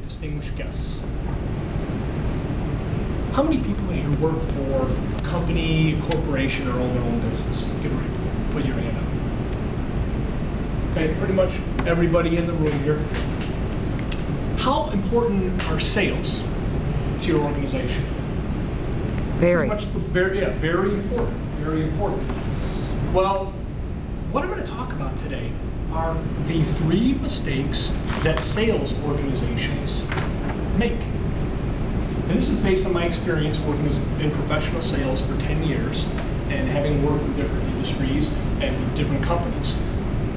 distinguished guests. How many people in here work for a company, a corporation, or own their own business? Give a report. Put your hand up. Okay, pretty much everybody in the room here. How important are sales to your organization? Very. Very important. Very important. Well, what I'm going to talk about today are the 3 mistakes that sales organizations make. And this is based on my experience working in professional sales for 10 years and having worked with different industries and with different companies.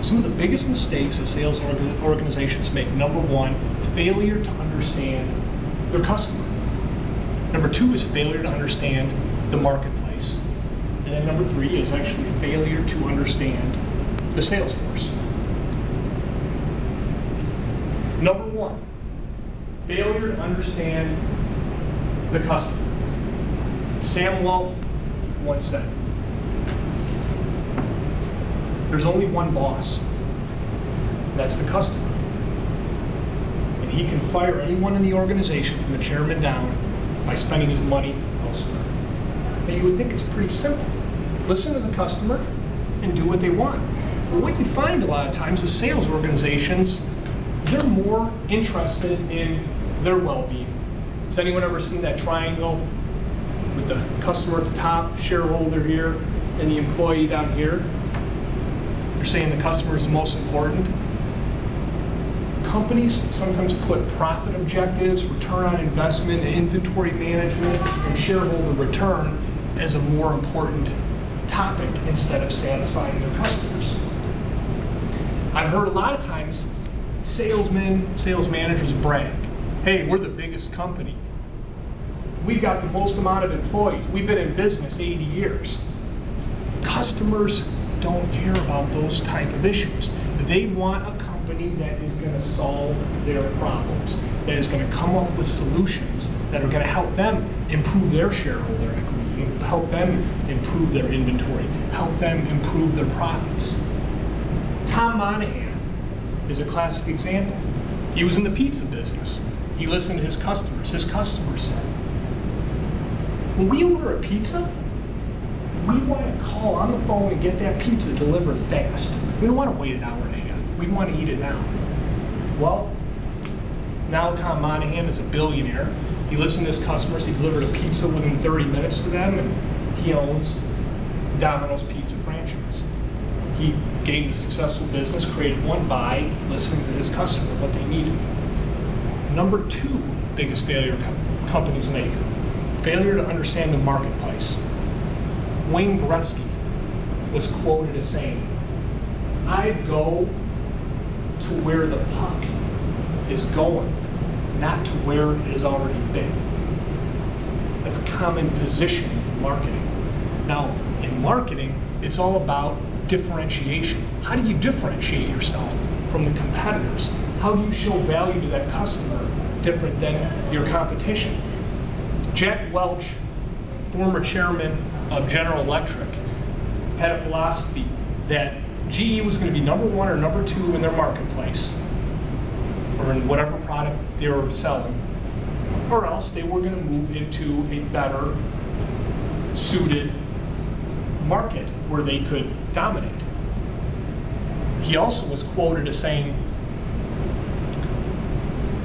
Some of the biggest mistakes that sales organizations make: number 1, failure to understand their customer. Number 2 is failure to understand the marketplace. And then number 3 is actually failure to understand the sales force. Number 1, failure to understand the customer. Samuel once said, there's only one boss, that's the customer. And he can fire anyone in the organization from the chairman down by spending his money elsewhere. And you would think it's pretty simple. Listen to the customer and do what they want. But what you find a lot of times is sales organizations, they're more interested in their well-being. Has anyone ever seen that triangle with the customer at the top, shareholder here, and the employee down here? They're saying the customer is the most important. Companies sometimes put profit objectives, return on investment, inventory management, and shareholder return as a more important topic instead of satisfying their customers. I've heard a lot of times salesmen, sales managers brag, hey, we're the biggest company. We got the most amount of employees. We've been in business 80 years. Customers don't care about those type of issues. They want a company that is going to solve their problems, that is going to come up with solutions that are going to help them improve their shareholder equity, help them improve their inventory, help them improve their profits. Tom Monahan is a classic example. He was in the pizza business. He listened to his customers. His customers said, when we order a pizza, we want to call on the phone and get that pizza delivered fast. We don't want to wait an hour and a half. We want to eat it now. Well, now Tom Monahan is a billionaire. He listened to his customers. He delivered a pizza within 30 minutes to them, and he owns Domino's Pizza franchise. He gained a successful business, created one by listening to his customer, what they needed. Number 2 biggest failure companies make: failure to understand the marketplace. Wayne Gretzky was quoted as saying, I go to where the puck is going, not to where it has already been. That's common positioning in marketing. Now, in marketing, it's all about differentiation. How do you differentiate yourself from the competitors? How do you show value to that customer different than your competition? Jack Welch, former chairman of General Electric, had a philosophy that GE was going to be number 1 or number 2 in their marketplace, or in whatever product they were selling, or else they were going to move into a better suited market where they could dominate. He also was quoted as saying,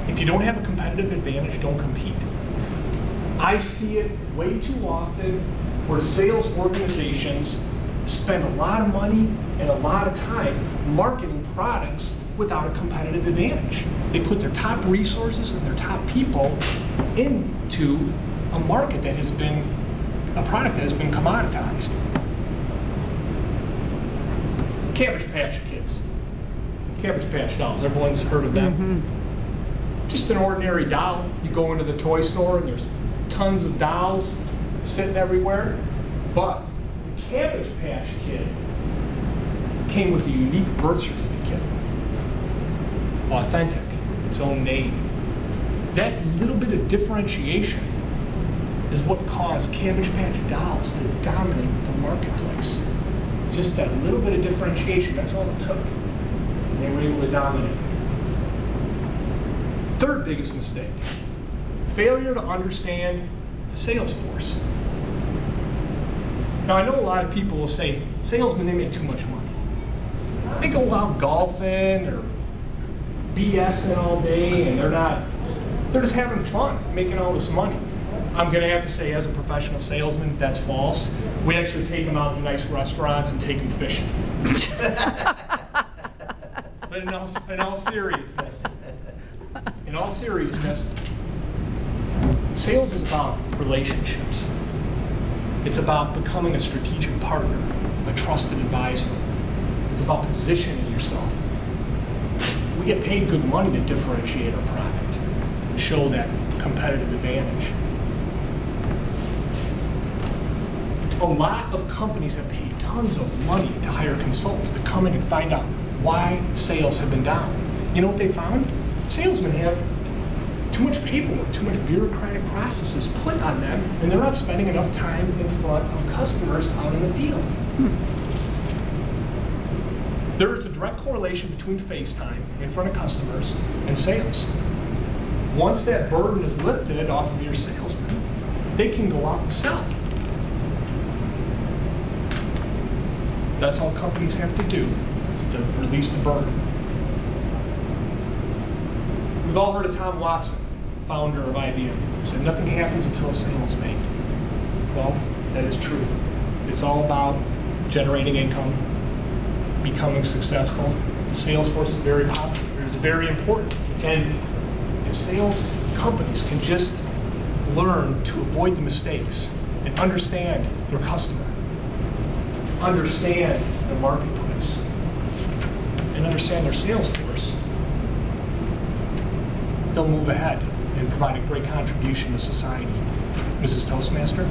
if you don't have a competitive advantage, don't compete. I see it way too often where sales organizations spend a lot of money and a lot of time marketing products without a competitive advantage. They put their top resources and their top people into a market that has been, a product that has been commoditized. Cabbage Patch Kids. Cabbage Patch dolls, everyone's heard of them. Mm-hmm. Just an ordinary doll. You go into the toy store and there's tons of dolls sitting everywhere, but the Cabbage Patch Kid came with a unique birth certificate, authentic, its own name. That little bit of differentiation is what caused Cabbage Patch dolls to dominate the marketplace. Just that little bit of differentiation, that's all it took. And they were able to dominate. Third biggest mistake, failure to understand the sales force. Now, I know a lot of people will say, salesmen, they make too much money. They go out golfing or BSing all day, and they're just having fun, making all this money. I'm gonna have to say, as a professional salesman, that's false. We actually take them out to nice restaurants and take them fishing. But in all seriousness, sales is about relationships. It's about becoming a strategic partner, a trusted advisor. It's about positioning yourself. We get paid good money to differentiate our product and show that competitive advantage. A lot of companies have paid tons of money to hire consultants to come in and find out why sales have been down. You know what they found? Salesmen have too much paperwork, too much bureaucratic processes put on them, and they're not spending enough time in front of customers out in the field. There is a direct correlation between face time in front of customers and sales. Once that burden is lifted off of your salesman, they can go out and sell. That's all companies have to do, is to release the burden. We've all heard of Tom Watson, founder of IBM, who said nothing happens until a sale is made. Well, that is true. It's all about generating income, becoming successful. The sales force is very popular. It's very important. And if sales companies can just learn to avoid the mistakes and understand their customer, understand the marketplace, and understand their sales force, they'll move ahead and provide a great contribution to society. Mrs. Toastmaster?